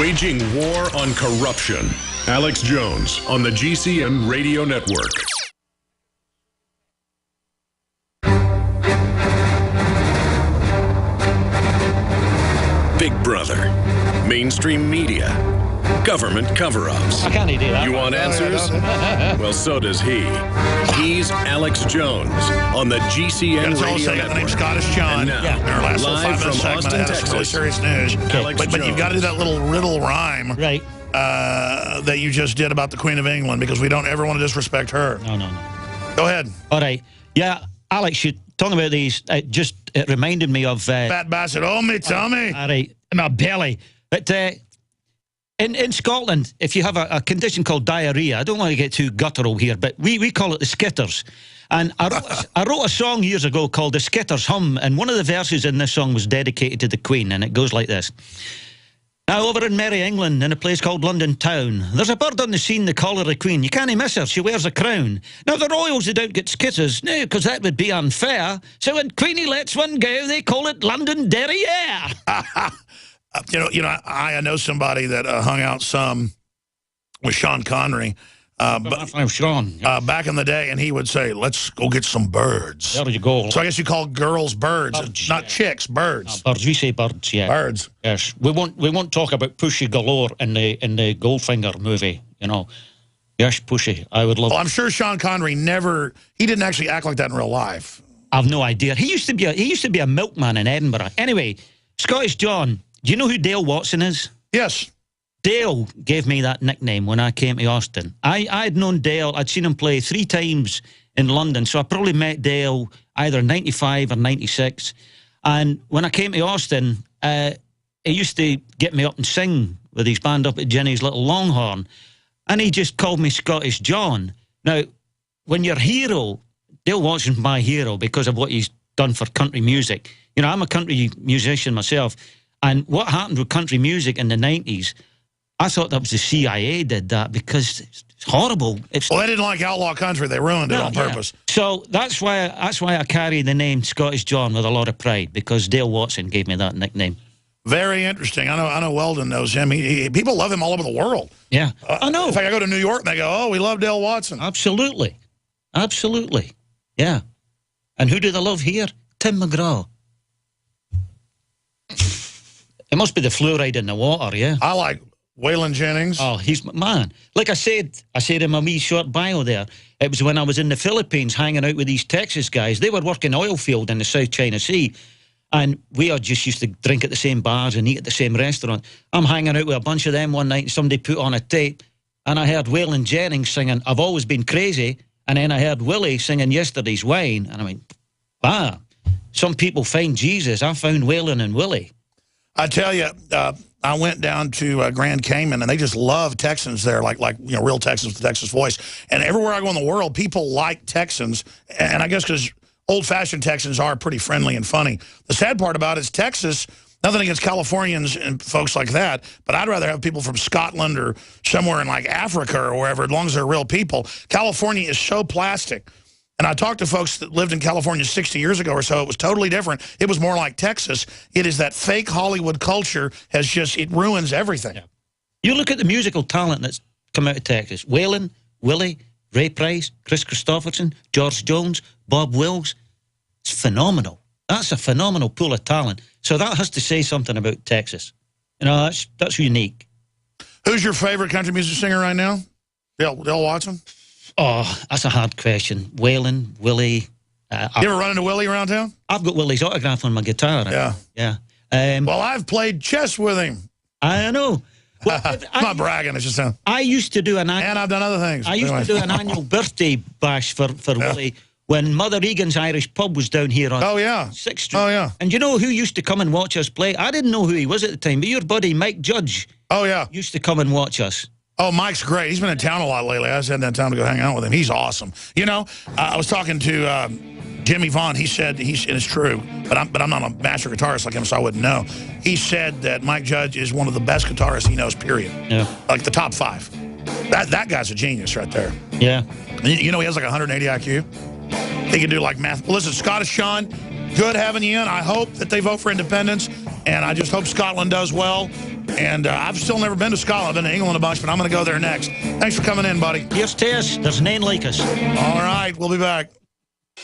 Waging war on corruption. Alex Jones on the GCN Radio Network. Big Brother. Mainstream media. Government cover-ups. I can't do that. You want answers? Well, so does he. He's Alex Jones on the GCN Radio Network. My name's Scottish John. And now, In our last live from Austin, Texas, really serious news. Alex But you've got to do that little riddle rhyme Right. that you just did about the Queen of England, because we don't ever want to disrespect her. No. Go ahead. All right. Yeah, Alex, you talking about these, it reminded me of... Fat bastard. Oh, me tummy. All right, my belly. But in Scotland, if you have a condition called diarrhea, I don't want to get too guttural here, but we call it the skitters. And I wrote a song years ago called The Skitters Hum, and one of the verses in this song was dedicated to the Queen, and it goes like this. Now, over in Merry England, in a place called London Town, there's a bird on the scene, they call her the Queen. You can't miss her, she wears a crown. Now, the royals, they don't get skitters, no, because that would be unfair. So when Queenie lets one go, they call it Londonderriere. I know somebody that hung out some with Sean Connery. Sean. Back in the day, and he would say, let's go get some birds. There you go. So I guess you call girls birds, not chicks, birds. Birds, we say birds, yeah. Birds. Yes. We won't talk about Pushy Galore in the Goldfinger movie, you know. Yes, Pushy. I would love I'm sure Sean Connery he didn't actually act like that in real life. I've no idea. He used to be a milkman in Edinburgh. Anyway, Scottish John, do you know who Dale Watson is? Yes. Dale gave me that nickname when I came to Austin. I'd known Dale. I'd seen him play 3 times in London, so I probably met Dale either 95 or 96. And when I came to Austin, he used to get me up and sing with his band up at Jenny's Little Longhorn, and he just called me Scottish John. Now, when your hero, Dale Watson's my hero because of what he's done for country music. You know, I'm a country musician myself, and what happened with country music in the 90s, I thought that was the CIA did that because it's horrible. Well, they didn't like outlaw country. They ruined it on purpose. Yeah. So that's why I carry the name Scottish John with a lot of pride, because Dale Watson gave me that nickname. Very interesting. I know Weldon knows him. People love him all over the world. Yeah, I know. In fact, I go to New York and they go, oh, we love Dale Watson. Absolutely. Absolutely. Yeah. And who do they love here? Tim McGraw. It must be the fluoride in the water, yeah? I like Waylon Jennings. Oh, he's man. Like I said in my wee short bio there, it was when I was in the Philippines hanging out with these Texas guys. They were working oil field in the South China Sea, and we all just used to drink at the same bars and eat at the same restaurant. I'm hanging out with a bunch of them one night, and somebody put on a tape, and I heard Waylon Jennings singing I've Always Been Crazy, and then I heard Willie singing Yesterday's Wine, and I mean, some people find Jesus. I found Waylon and Willie. I tell you, I went down to Grand Cayman, and they just love Texans there, like real Texans with the Texas voice. And everywhere I go in the world, people like Texans, and I guess because old-fashioned Texans are pretty friendly and funny. The sad part about it is Texas, nothing against Californians and folks like that, but I'd rather have people from Scotland or somewhere in like Africa or wherever, as long as they're real people. California is so plastic. And I talked to folks that lived in California 60 years ago or so. It was totally different. It was more like Texas. It is that fake Hollywood culture it ruins everything. Yeah. You look at the musical talent that's come out of Texas. Waylon, Willie, Ray Price, Chris Christopherson, George Jones, Bob Wills. It's phenomenal. That's a phenomenal pool of talent. So that has to say something about Texas. You know, that's unique. Who's your favorite country music singer right now? Dale Watson? Oh, that's a hard question. Waylon, Willie. You ever run into Willie around town? I've got Willie's autograph on my guitar. Yeah. Yeah. Well, I've played chess with him. I know. Well, I'm not bragging. It's just I used to do an annual... And I've done other things. I used to do an annual birthday bash for Willie when Mother Egan's Irish Pub was down here on 6th Street. Oh, yeah. And you know who used to come and watch us play? I didn't know who he was at the time, but your buddy Mike Judge used to come and watch us. Oh, Mike's great. He's been in town a lot lately. I just hadn't had time to go hang out with him. He's awesome. You know, I was talking to Jimmy Vaughn. He said, and it's true, but I'm not a master guitarist like him, so I wouldn't know. He said that Mike Judge is one of the best guitarists he knows, period. Yeah. Like the top 5. That guy's a genius right there. Yeah. You know, he has like 180 IQ. He can do like math. Listen, Scottish Sean, good having you in. I hope that they vote for independence, and I just hope Scotland does well. And I've still never been to Scotland. I've been to England a bunch, but I'm going to go there next. Thanks for coming in, buddy. Yes, Tess. There's none like us. All right, we'll be back.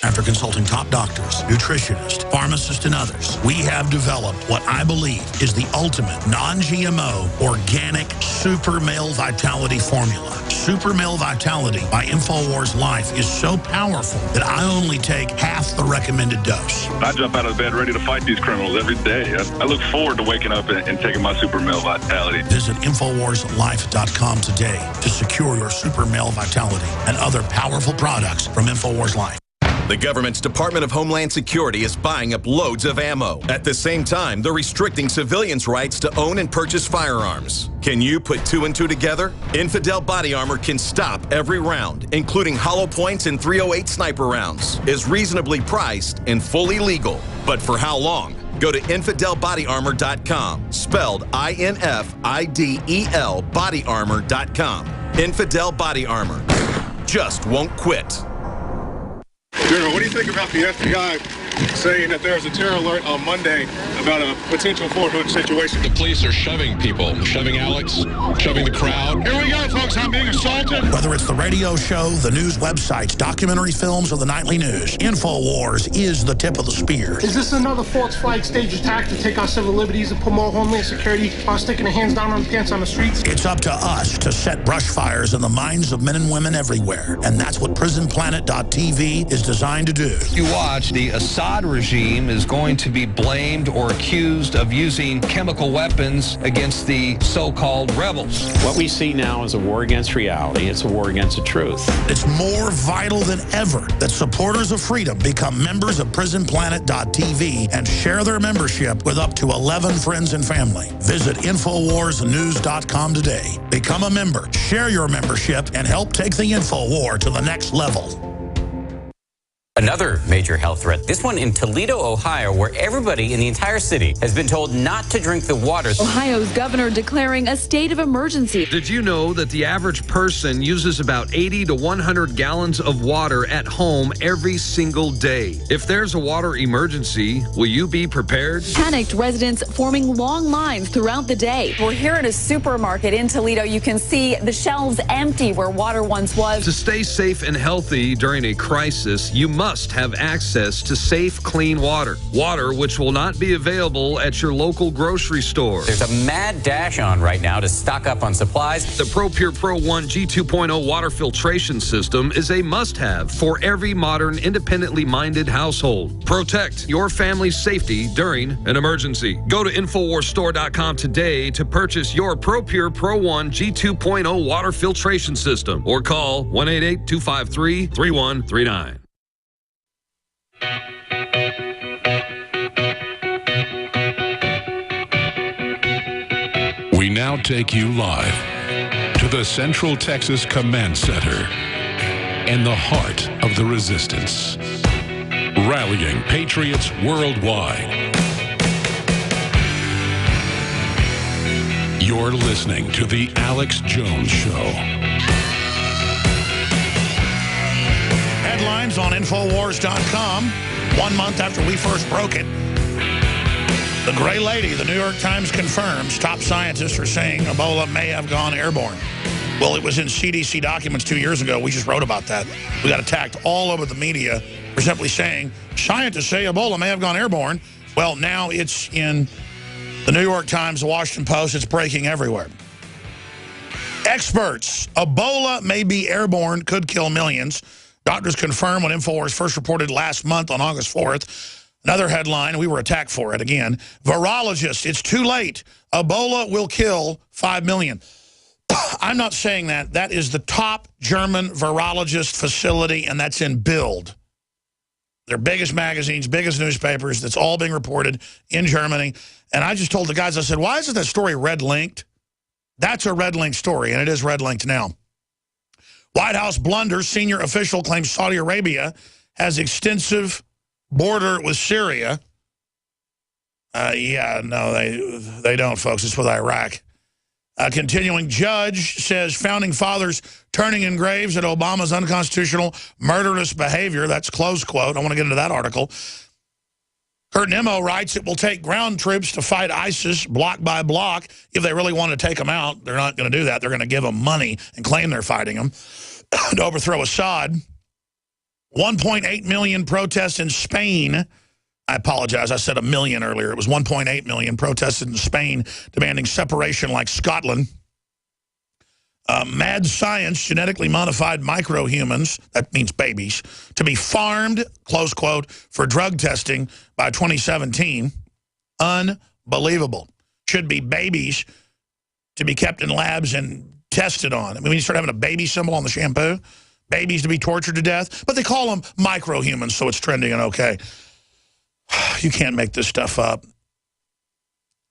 After consulting top doctors, nutritionists, pharmacists, and others, we have developed what I believe is the ultimate non-GMO organic Super Male Vitality formula. Super Male Vitality by InfoWars Life is so powerful that I only take half the recommended dose. I jump out of bed ready to fight these criminals every day. I look forward to waking up and taking my Super Male Vitality. Visit InfoWarsLife.com today to secure your Super Male Vitality and other powerful products from InfoWars Life. The government's Department of Homeland Security is buying up loads of ammo. At the same time, they're restricting civilians' rights to own and purchase firearms. Can you put two and two together? Infidel Body Armor can stop every round, including hollow points and .308 sniper rounds, is reasonably priced and fully legal. But for how long? Go to InfidelBodyArmor.com, spelled INFIDEL bodyarmor.com. Infidel Body Armor. Just won't quit. General, what do you think about the FBI saying that there was a terror alert on Monday about a potential Fort Hood situation? The police are shoving people, shoving Alex, shoving the crowd. Here we go, folks. I'm being assaulted. Whether it's the radio show, the news websites, documentary films, or the nightly news, InfoWars is the tip of the spear. Is this another false flag stage attack to take our civil liberties and promote homeland security while sticking the hands down on the pants on the streets? It's up to us to set brush fires in the minds of men and women everywhere. And that's what PrisonPlanet.tv is designed to do. You watch, the Assad regime is going to be blamed or accused of using chemical weapons against the so-called rebels. What we see now is a war against reality. It's a war against the truth. It's more vital than ever that supporters of freedom become members of PrisonPlanet.tv and share their membership with up to 11 friends and family. Visit InfoWarsNews.com today. Become a member, share your membership, and help take the InfoWar to the next level. Another major health threat, this one in Toledo, Ohio, where everybody in the entire city has been told not to drink the water. Ohio's governor declaring a state of emergency. Did you know that the average person uses about 80 to 100 gallons of water at home every single day? If there's a water emergency, will you be prepared? Panicked residents forming long lines throughout the day. We're here at a supermarket in Toledo. You can see the shelves empty where water once was. To stay safe and healthy during a crisis, you must have access to safe, clean water. Water which will not be available at your local grocery store. There's a mad dash on right now to stock up on supplies. The ProPure Pro 1 G2.0 water filtration system is a must-have for every modern, independently minded household. Protect your family's safety during an emergency. Go to InfoWarsStore.com today to purchase your ProPure Pro 1 G2.0 water filtration system or call 1-888-253-3139. We now take you live to the Central Texas Command Center in the heart of the resistance, rallying patriots worldwide. You're listening to The Alex Jones Show. Headlines on Infowars.com. 1 month after we first broke it, the Gray Lady, the New York Times confirms top scientists are saying Ebola may have gone airborne. Well, it was in CDC documents 2 years ago. We just wrote about that. We got attacked all over the media for simply saying scientists say Ebola may have gone airborne. Well, now it's in the New York Times, the Washington Post. It's breaking everywhere. Experts, Ebola may be airborne, could kill millions. Doctors confirm what InfoWars first reported last month on August 4th. Another headline, we were attacked for it again. Virologist, it's too late. Ebola will kill 5 million. I'm not saying that. That is the top German virologist facility, and that's in Bild. Their biggest magazines, biggest newspapers. That's all being reported in Germany. And I just told the guys, I said, why isn't that story red-linked? That's a red-linked story, and it is red-linked now. White House blunder, senior official claims Saudi Arabia has extensive border with Syria. Yeah, no, they don't, folks. It's with Iraq. Continuing judge says founding fathers turning in graves at Obama's unconstitutional, murderous behavior. That's close quote. I want to get into that article. Kurt Nimmo writes it will take ground troops to fight ISIS block by block. If they really want to take them out, they're not going to do that. They're going to give them money and claim they're fighting them to overthrow Assad. 1.8 million protests in Spain. I apologize. I said a million earlier. It was 1.8 million protests in Spain demanding separation like Scotland. Mad science, genetically modified microhumans, that means babies, to be farmed, close quote, for drug testing by 2017. Unbelievable. Should be babies to be kept in labs and tested on. I mean, when you start having a baby symbol on the shampoo, babies to be tortured to death, but they call them microhumans, so it's trending and okay. You can't make this stuff up.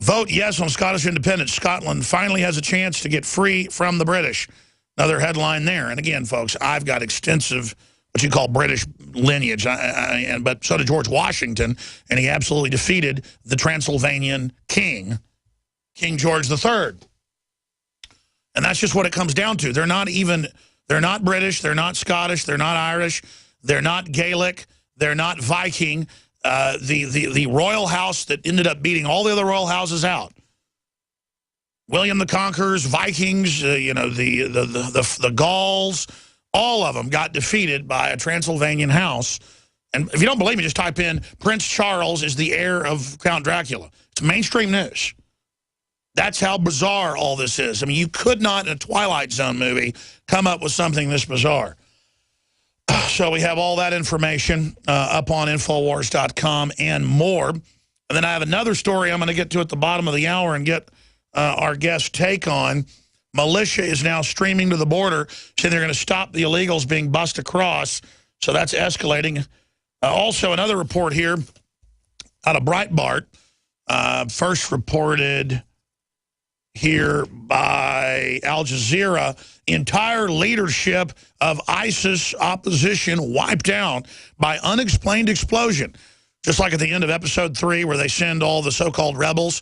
Vote yes on Scottish independence. Scotland finally has a chance to get free from the British. Another headline there. And again, folks, I've got extensive, what you call British lineage, but so did George Washington, and he absolutely defeated the Transylvanian king, King George III. And that's just what it comes down to. They're not British, they're not Scottish, they're not Irish, they're not Gaelic, they're not Viking. The royal house that ended up beating all the other royal houses out. William the Conqueror's Vikings, the Gauls, all of them got defeated by a Transylvanian house. And if you don't believe me, just type in Prince Charles is the heir of Count Dracula. It's mainstream news. That's how bizarre all this is. I mean, you could not, in a Twilight Zone movie, come up with something this bizarre. So we have all that information up on Infowars.com and more. And then I have another story I'm going to get to at the bottom of the hour and get our guest take on. Militia is now streaming to the border, saying they're going to stop the illegals being bussed across. So that's escalating. Also, another report here out of Breitbart, first reported here by Al Jazeera. Entire leadership of ISIS opposition wiped out by unexplained explosion. Just like at the end of episode 3 where they send all the so-called rebels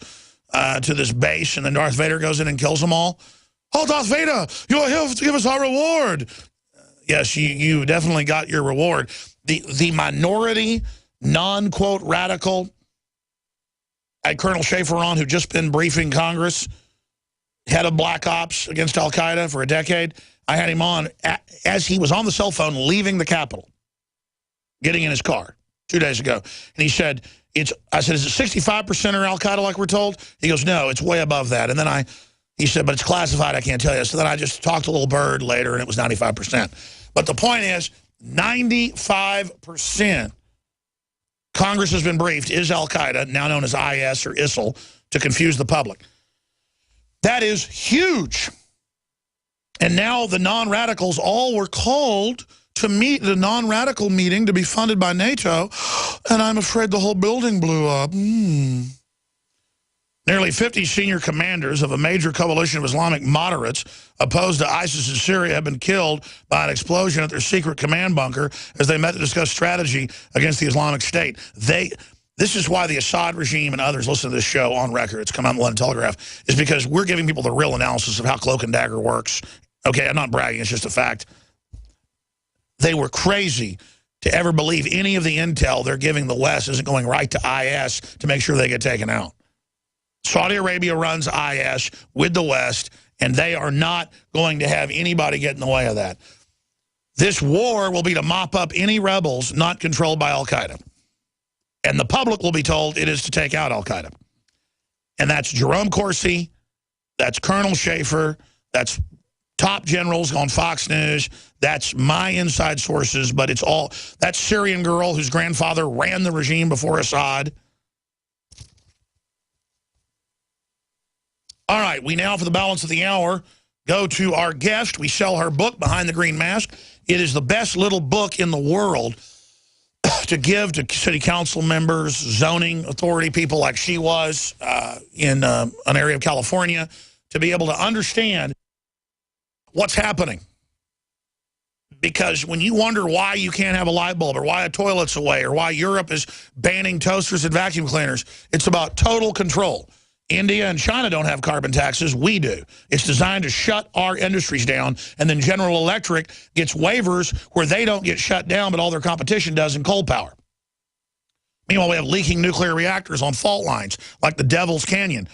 to this base and then Darth Vader goes in and kills them all. Oh, Darth Vader, you are here to give us our reward. Yes, you definitely got your reward. The minority, non-quote radical, I had Colonel Schaefer on, who just been briefing Congress, head of Black Ops against al-Qaeda for a decade. I had him on as he was on the cell phone leaving the Capitol, getting in his car 2 days ago. And he said, I said, is it 65% are al-Qaeda like we're told? He goes, no, it's way above that. And then he said, but it's classified, I can't tell you. So then I just talked to Little Bird later, and it was 95%. But the point is, 95%, Congress has been briefed, is al-Qaeda, now known as IS or ISIL, to confuse the public. That is huge. And now the non-radicals all were called to meet the non-radical meeting to be funded by NATO, and I'm afraid the whole building blew up. Nearly 50 senior commanders of a major coalition of Islamic moderates opposed to ISIS in Syria have been killed by an explosion at their secret command bunker as they met to discuss strategy against the Islamic State. This is why the Assad regime and others listen to this show on record. It's come out in the London Telegraph. Is because we're giving people the real analysis of how Cloak and Dagger works. Okay, I'm not bragging. It's just a fact. They were crazy to ever believe any of the intel they're giving the West isn't going right to IS to make sure they get taken out. Saudi Arabia runs IS with the West, and they are not going to have anybody get in the way of that. This war will be to mop up any rebels not controlled by al-Qaeda. And the public will be told it is to take out al-Qaeda. And that's Jerome Corsi, that's Colonel Schaefer, that's top generals on Fox News, that's my inside sources, but it's all, that Syrian girl whose grandfather ran the regime before Assad. All right, we now, for the balance of the hour, go to our guest. We sell her book, Behind the Green Mask. It is the best little book in the world to give to city council members, zoning authority people like she was in an area of California, to be able to understand what's happening. Because when you wonder why you can't have a light bulb or why a toilet's away or why Europe is banning toasters and vacuum cleaners, it's about total control. India and China don't have carbon taxes. We do. It's designed to shut our industries down, and then General Electric gets waivers where they don't get shut down, but all their competition does in coal power. Meanwhile, we have leaking nuclear reactors on fault lines, like the Devil's Canyon.